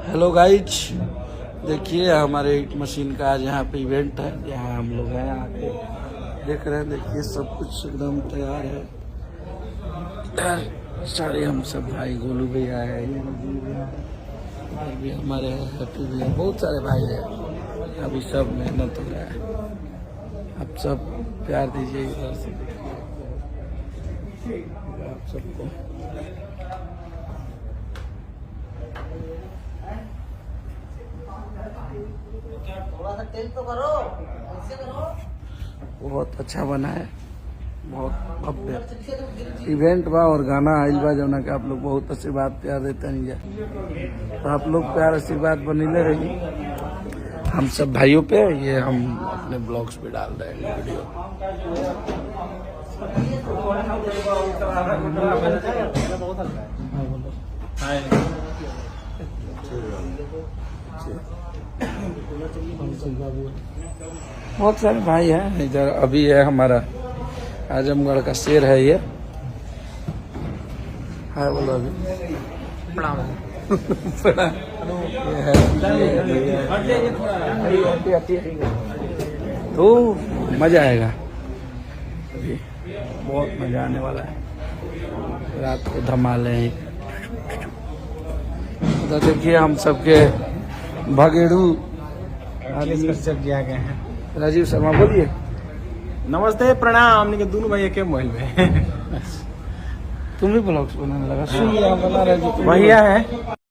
Hello guys, देखिए हमारे एक मशीन का आज यहाँ पे इवेंट है। यहाँ हम लोग हैं आके देख रहे हैं। देखिए सब कुछ एकदम तैयार है। सारे हम सब भाई, गोलू भैया है, और भी हमारे हैप्पी भैया, बहुत सारे भाई हैं। अभी सब मेहनत हो रहा है। आप सब प्यार दीजिए इधर से, आप सबको। थोड़ा सा तेल तो करो, ऐसे करो। बहुत अच्छा बना है, बहुत भव्य इवेंट बा और गाना आइल बा जौना के आप लोग बहुत आशीर्वाद प्यार देते नहीं जा। तो आप लोग प्यार आशीर्वाद बनीले रहिए हम सब भाइयों पे। ये हम अपने ब्लॉग्स पे डाल रहे हैं वीडियो। बहुत सारे भाई हैं इधर। अभी है हमारा आजमगढ़ का शेर है ये। हाँ बोलो अभी। प्रणाम। तो मजा आएगा, अभी बहुत मजा आने वाला है। रात को धमाले हैं। तो देखिए हम सबके भगेड़ू किया गए हैं। राजीव शर्मा, बोलिए। नमस्ते, प्रणाम। हमने के दोनों भाई एक मोबाइल में तुम भी ब्लॉग्स बनाने लगा? सुन लिया, बना रहे जो भैया है।